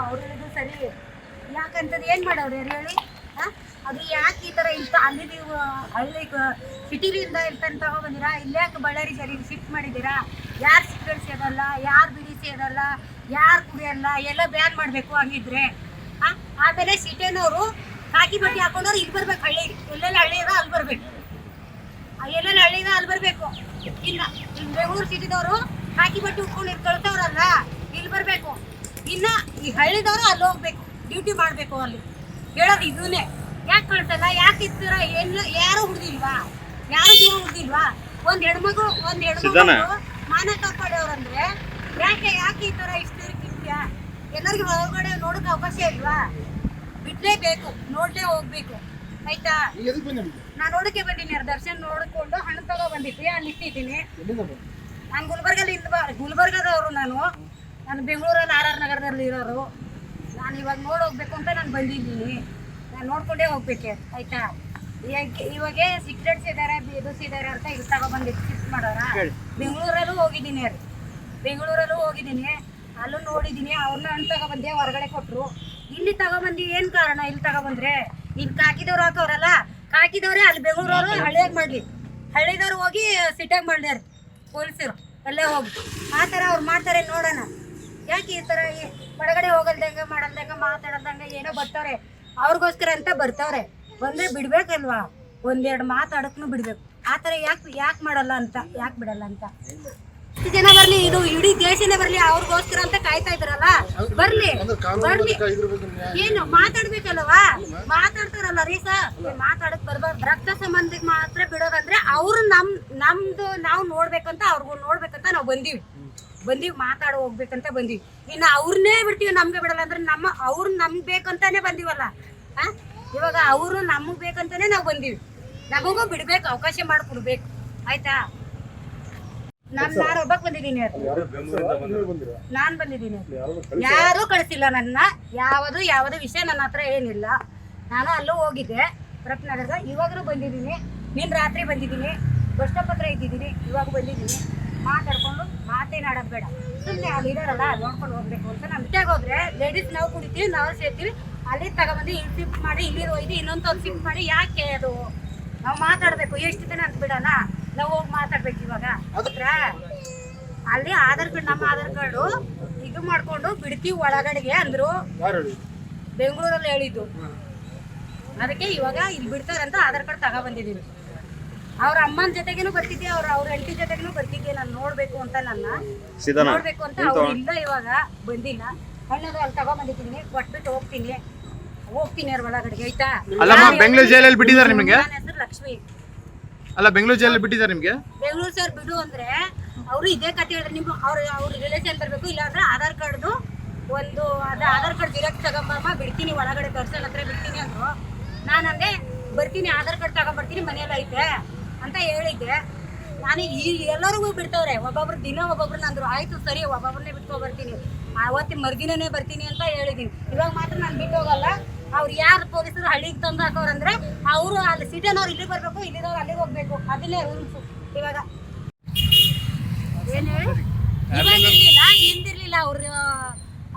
ಅವ್ರು ಹೇಳಿದ್ರು ಸರಿ. ಯಾಕಂತದ್ದು ಏನು ಮಾಡೋರು ಯಾರು ಹೇಳಿ? ಅದು ಯಾಕೆ ಈ ಥರ ಇಂಥ ಅಲ್ಲಿ ನೀವು ಹಳ್ಳಿ ಸಿಟಿಲಿಂದ ಇರ್ತಂತ ತಗೊಬಂದಿರಾ, ಇಲ್ಲಿ ಯಾಕೆ ಬಳ್ಳಾರಿ ಸರಿಗೆ ಶಿಫ್ಟ್ ಮಾಡಿದ್ದೀರಾ? ಯಾರು ಸಿಗರೇಟ್ ಸೇದಲ್ಲ, ಯಾರು ಬಿಡಿ ಸೇದಲ್ಲ, ಯಾರು ಕುಡಿಯಲ್ಲ, ಎಲ್ಲ ಬ್ಯಾನ್ ಮಾಡಬೇಕು ಹಂಗಿದ್ರೆ. ಆಮೇಲೆ ಸಿಟಿನವರು ಕಾಕಿ ಬಟ್ಟೆ ಹಾಕೊಂಡವ್ರು ಇಲ್ಲಿ ಬರ್ಬೇಕು, ಹಳ್ಳಿ ಎಲ್ಲೆಲ್ಲ ಹಳ್ಳಿ ಇರೋ ಅಲ್ಲಿ ಬರ್ಬೇಕು, ಎಲ್ಲೆಲ್ಲ ಹಳ್ಳಿ ಇರೋ ಅಲ್ಲಿ ಬರಬೇಕು. ಇನ್ನು ಬೆಂಗಳೂರು ಸಿಟಿದವರು ಕಾಕಿ ಬಟ್ಟೆ ಉಟ್ಕೊಂಡು ಕಳ್ತವ್ರಲ್ಲ ಇಲ್ಲಿ ಬರಬೇಕು. ಇನ್ನು ಈ ಹಳ್ಳಿದವರು ಅಲ್ಲಿ ಹೋಗ್ಬೇಕು, ಡ್ಯೂಟಿ ಮಾಡಬೇಕು. ಅಲ್ಲಿ ಹೇಳೋದು ಇದನ್ನೇ. ಯಾಕೆ ಕಳ್ಸಲ್ಲ? ಯಾಕೆ ಇರ್ತೀರ? ಎಲ್ಲ ಯಾರು ಹುಡ್ದಿಲ್ವಾ? ಯಾರು ಜೀವ ಹುಡ್ದಿಲ್ವಾ? ಒಂದು ಹೆಣ್ಮಗು ಮಾನ ಕಾಪಾಡೋರಂದ್ರೆ ಯಾಕೆ ಈ ಥರ ಇಷ್ಟು ಕಿತ್ಯ? ಎಲ್ಲರಿಗೂ ಹೊರಗಡೆ ನೋಡೋಕೆ ಅವಕಾಶ ಇಲ್ವಾ? ಬಿಡ್ಲೇಬೇಕು, ನೋಡ್ಲೇ ಹೋಗ್ಬೇಕು. ಆಯ್ತಾ? ನಾನು ನೋಡಕ್ಕೆ ಬಂದೀನಿ, ದರ್ಶನ್ ನೋಡಿಕೊಂಡು ಹಣ್ಣು ತಗೋ ಬಂದಿದ್ದೆ, ಅಲ್ಲಿ ಇಟ್ಟಿದ್ದೀನಿ. ನಾನು ಗುಲ್ಬರ್ಗದವರು. ನಾನು ಬೆಂಗಳೂರಲ್ಲಿ RR ನಗರದಲ್ಲಿ ಇರೋರು. ನಾನು ಇವಾಗ ನೋಡೋಗ್ಬೇಕು ಅಂತ ನಾನು ಬಂದಿದ್ದೀನಿ. ನಾನು ನೋಡ್ಕೊಂಡೇ ಹೋಗ್ಬೇಕು. ಆಯ್ತಾ? ಇವಾಗ ಸಿಗರೇಟ್ಸ್ ಇದ್ದಾರೆ, ಬೇದುಸಿದ್ದಾರೆ ಅಂತ ಇಲ್ಲಿ ತಗೊಬಂದು ಶಿಫ್ಟ್ ಮಾಡೋರ. ಬೆಂಗಳೂರಲ್ಲೂ ಹೋಗಿದ್ದೀನಿ, ಅಲ್ಲೂ ನೋಡಿದ್ದೀನಿ. ಅವ್ರನ್ನ ಹಣ್ಣು ತಗೊಬಂದೆ, ಹೊರಗಡೆ ಕೊಟ್ಟರು. ಇಲ್ಲಿ ತಗೊಬಂದು ಏನು ಕಾರಣ? ಇಲ್ಲಿ ತಗೊಬಂದ್ರೆ ಇಲ್ಲಿ ಕಾಕಿದವ್ರು ಹಾಕೋರಲ್ಲ, ಕಾಕಿದವ್ರೆ ಅಲ್ಲಿ ಬೆಂಗಳೂರವರು ಹಳ್ಳಿಯಾಗಿ ಮಾಡಲಿ, ಹಳ್ಳಿದವ್ರು ಹೋಗಿ ಸಿಟಿಯಾಗಿ ಮಾಡ್ಯಾರ ಪೊಲೀಸರು. ಅಲ್ಲೇ ಹೋಗಿ ಆ ಥರ ಅವ್ರು ಮಾಡ್ತಾರೆ. ನೋಡೋಣ ಯಾಕೆ ಈ ಥರ ಹೊರಗಡೆ ಹೋಗಲ್ದಂಗೆ ಮಾಡಲ್ದಂಗೆ ಮಾತಾಡಲ್ದಂಗೆ ಏನೋ ಬರ್ತಾರೆ, ಅವ್ರಿಗೋಸ್ಕರ ಅಂತ ಬರ್ತಾವ್ರೆ. ಬಂದರೆ ಬಿಡ್ಬೇಕಲ್ವಾ? ಒಂದೆರಡು ಮಾತಾಡೋಕ್ಕೂ ಬಿಡ್ಬೇಕು. ಆ ಥರ ಯಾಕೆ ಮಾಡಲ್ಲ ಅಂತ, ಯಾಕೆ ಬಿಡಲ್ಲ ಅಂತ? ಎಷ್ಟು ಜನ ಬರಲಿ, ಇದು ಇಡೀ ದೇಶನೇ ಬರಲಿ, ಅವ್ರಿಗೋಸ್ಕರ ಅಂತ ಕಾಯ್ತಾ ಇದ್ರಲ್ಲ, ಬರ್ಲಿ. ಏನು ಮಾತಾಡ್ಬೇಕಲ್ವಾ? ಮಾತಾಡ್ತಾರಲ್ಲ ರೀ ಸರ್, ಮಾತಾಡಕ್ ಬರ್ಬಾರ್ದು. ರಕ್ತ ಸಂಬಂಧಿಗೆ ಮಾತ್ರ ಬಿಡೋದಂದ್ರೆ ಅವ್ರು ನಮ್ದು ನಾವು ನೋಡ್ಬೇಕಂತ, ಅವ್ರಿಗೂ ನೋಡ್ಬೇಕಂತ ನಾವು ಬಂದೀವಿ, ಮಾತಾಡಿ ಹೋಗ್ಬೇಕಂತ ಬಂದೀವಿ. ಇನ್ನು ಅವ್ರನ್ನೇ ಬಿಡ್ತೀವಿ, ನಮ್ಗೆ ಬಿಡಲ್ಲ ಅಂದ್ರೆ ಅವ್ರು ನಮ್ಗೆ ಬೇಕಂತಾನೆ ಬಂದೀವಲ್ಲ. ಇವಾಗ ಅವರು ನಮಗೆ ಬೇಕಂತಾನೆ ನಾವು ಬಂದೀವಿ, ನಮಗೂ ಬಿಡ್ಬೇಕು, ಅವಕಾಶ ಮಾಡಿಕೊಡ್ಬೇಕು. ಆಯ್ತಾ? ನಾನು ಒಬ್ಬಕ್ಕೆ ಬಂದಿದ್ದೀನಿ, ನಾನು ಬಂದಿದ್ದೀನಿ. ಯಾರೂ ಕಳಿಸಿಲ್ಲ ನನ್ನ. ಯಾವುದು ವಿಷಯ ನನ್ನ ಹತ್ರ ಏನಿಲ್ಲ. ನಾನು ಅಲ್ಲೂ ಹೋಗಿದ್ದೆ ಪ್ರಪ್ನಗರದ, ಇವಾಗಲೂ ಬಂದಿದ್ದೀನಿ. ನಿನ್ನ ರಾತ್ರಿ ಬಂದಿದ್ದೀನಿ, ಬಸ್ ಸ್ಟಾಪ್ ಹತ್ರ ಇದ್ದಿದ್ದೀನಿ, ಇವಾಗ ಬಂದಿದ್ದೀನಿ. ಮಾತಾಡ್ಕೊಂಡು ಮಾತೇನಾಡೋದು ಬೇಡ, ಸುಮ್ಮನೆ ಅಲ್ಲಿ ಇದಾರಲ್ಲ ನೋಡ್ಕೊಂಡು ಹೋಗ್ಬೇಕು ಅಂತ. ನಮ್ಮ ಜೊತೆಗೆ ಹೋದ್ರೆ ಲೇಡೀಸ್ ನಾವು ಕುಡಿತೀವಿ, ನಾವು ಸೇರ್ತೀವಿ. ಅಲ್ಲಿ ತಗೊಬಂದು ಇಲ್ಲಿ ಶಿಫ್ಟ್ ಮಾಡಿ, ಇಲ್ಲಿ ಒಯ್ದು ಇನ್ನೊಂದು ಶಿಫ್ಟ್ ಮಾಡಿ. ಯಾಕೆ ಅದು? ನಾವು ಮಾತಾಡಬೇಕು. ಎಷ್ಟು ದಿನ ಅಂತ ಬಿಡೋಣ, ನಾವು ಹೋಗಿ ಮಾತಾಡ್ಬೇಕು. ಇವಾಗ ಹತ್ರ ಅಲ್ಲಿ ನಮ್ಮ ಆಧಾರ್ ಕಾರ್ಡು ಇದು ಮಾಡ್ಕೊಂಡು ಬಿಡ್ತೀವಿ ಒಳಗಡೆಗೆ ಅಂದ್ರು, ಬೆಂಗಳೂರಲ್ಲಿ ಹೇಳಿದ್ದು. ಅದಕ್ಕೆ ಇವಾಗ ಇಲ್ಲಿ ಬಿಡ್ತಾರಂತ ಆಧಾರ್ ಕಾರ್ಡ್ ತಗೊಬಂದಿದ್ದೀವಿ. ಅವ್ರ ಅಮ್ಮನ ಜೊತೆಗೇನು ಬರ್ತಿದ್ದೆ, ಅವ್ರ ಹೆಂಡತಿ ಜೊತೆಗೇನು ಬರ್ತಿದ್ದೆ. ನಾನು ನೋಡ್ಬೇಕು ಅಂತ, ನೋಡ್ಬೇಕು ಅಂತ. ಅವ್ರು ಇಲ್ಲ, ಇವಾಗ ಬಂದಿಲ್ಲ. ಹಣ್ಣದು ಅಲ್ಲಿ ತಗೊಬಂದಿದ್ದೀನಿ, ಕೊಟ್ಬಿಟ್ಟು ಹೋಗ್ತೀನಿ ಅವ್ರ ಒಳಗಡೆಗೆ. ಆಯ್ತಾ? ಬೆಂಗಳೂರು ಜೈಲಲ್ಲಿ ಬಿಟ್ಟಿದ್ದಾರೆ ನಿಮಗೆ? ನನ್ನ ಹೆಸರು ಲಕ್ಷ್ಮಿ. ಅಲ್ಲ, ಬೆಂಗಳೂರು ಜೈಲಲ್ಲಿ ಬಿಟ್ಟಿದ್ದಾರೆ ನಿಮಗೆ? ಬೆಂಗಳೂರು ಸರ್ ಬಿಡು ಅಂದ್ರೆ ಅವರು ಇದೇ ಕತೆ ಹೇಳಿದ್ರೆ, ನಿಮ್ಮ ಅವ್ರ ರಿಲೇಷನ್ ಬರಬೇಕು. ಇಲ್ಲಾಂದ್ರೆ ಆಧಾರ್ ಕಾರ್ಡ್ದು ಒಂದು ಆಧಾರ್ ಕಾರ್ಡ್ ಜಿರಾಕ್ಸ್ ತಗೊಂಬಮ್ಮ, ಬಿಡ್ತೀನಿ ಒಳಗಡೆ, ದರ್ಶನ್ ಹತ್ರ ಬಿಡ್ತೀನಿ ಅಂದ್ರು. ನಾನಂದೆ ಬರ್ತೀನಿ, ಆಧಾರ್ ಕಾರ್ಡ್ ತಗೊಂಬರ್ತೀನಿ, ಮನೆಯಲ್ಲ ಐತೆ ಅಂತ ಹೇಳಿದ್ದೆ. ನಾನು ಎಲ್ಲರಿಗೂ ಬಿಡ್ತವ್ರೆ, ಒಬ್ಬೊಬ್ರು ನಂದ್ರು. ಆಯ್ತು ಸರಿ, ಒಬ್ಬೊಬ್ಬರನ್ನೇ ಬಿಟ್ಕೊಬರ್ತೀನಿ, ಅವತ್ತಿನ ಮರುದಿನೇ ಬರ್ತೀನಿ ಅಂತ ಹೇಳಿದ್ದೀನಿ. ಇವಾಗ ಮಾತ್ರ ನಾನು ಬಿಟ್ಟು ಹೋಗಲ್ಲ. ಅವ್ರು ಯಾರು ಪೊಲೀಸರು ಹಳ್ಳಿಗೆ ತಂದು ಹಾಕೋರಂದ್ರೆ ಅವರು ಅಲ್ಲಿ ಸಿಟಿನವ್ರು ಇಲ್ಲಿಗೆ ಬರಬೇಕು, ಇಲ್ಲಿದವ್ರು ಅಲ್ಲಿಗೆ ಹೋಗ್ಬೇಕು. ಅದನ್ನೇ ರೂಲ್ಸು. ಇವಾಗ ಏನು ಹೇಳಿ, ಇವಾಗ ಇರಲಿಲ್ಲ, ಹಿಂದಿರ್ಲಿಲ್ಲ.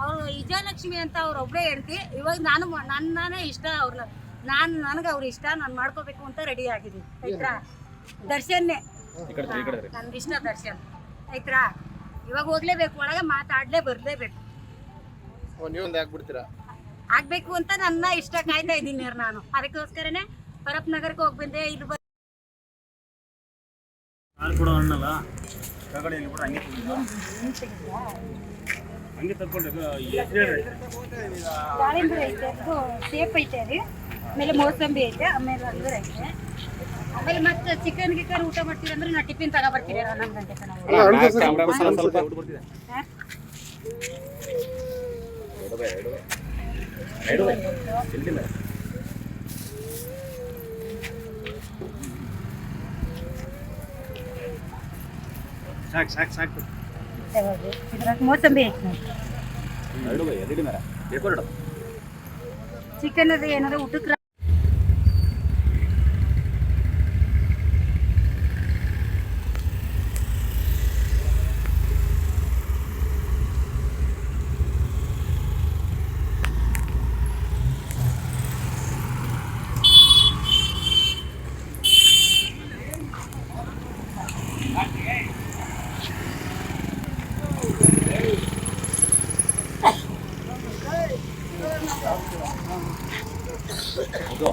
ಅವರು ವಿಜಯಲಕ್ಷ್ಮಿ ಅಂತ ಅವ್ರು ಒಬ್ಬರೇ ಹೇಳ್ತಿ. ಇವಾಗ ನಾನೇ ಇಷ್ಟ ಅವ್ರನ್ನ, ನನಗೆ ಅವ್ರು ಇಷ್ಟ, ನಾನು ಮಾಡ್ಕೋಬೇಕು ಅಂತ ರೆಡಿ ಆಗಿದ್ದೀನಿ. ಆಯ್ತಾ? ದರ್ಶನ್ನೇ ನನ್ಗೆ ಇಷ್ಟ, ದರ್ಶನ್. ಆಯ್ತಾ? ಇವಾಗ ಹೋಗ್ಲೇಬೇಕು, ಒಳಗೆ ಬರಲೇಬೇಕು. ಆಗ್ಬೇಕು ಅಂತ ನನ್ನ ಇಷ್ಟ, ಕಾಯ್ತಾ ಇದ್ದೀನಿ ನಾನು. ಅದಕ್ಕೋಸ್ಕರನೇ ಪರಪ್ ನಗರಕ್ಕೆ ಹೋಗಿ ಬಂದೆ. ಇಲ್ಲಿ ದಾಳಿಂಬೆ ಐತೆ, ಸೇಪ್ ಐತೆ ರೀ, ಆಮೇಲೆ ಮೋಸಂಬಿ ಐತೆ, ಆಮೇಲೆ ಅಂಗೂರ ಐತೆ. ಆಮೇಲೆ ಮತ್ತೆ ಚಿಕನ್ ಊಟ ಮಾಡ್ತೀರಿ ಅಂದ್ರೆ ನಾ ಟಿಫಿನ್ ತಗೊಬರ್ತೀನಿ 11 ಗಂಟೆ ಸಾಕು. ಮೋಸಂಬಿ ಐತೆ, ಚಿಕನ್ ಅದು ಏನಾದ್ರು ಊಟಕ್ಕೆ ಅದು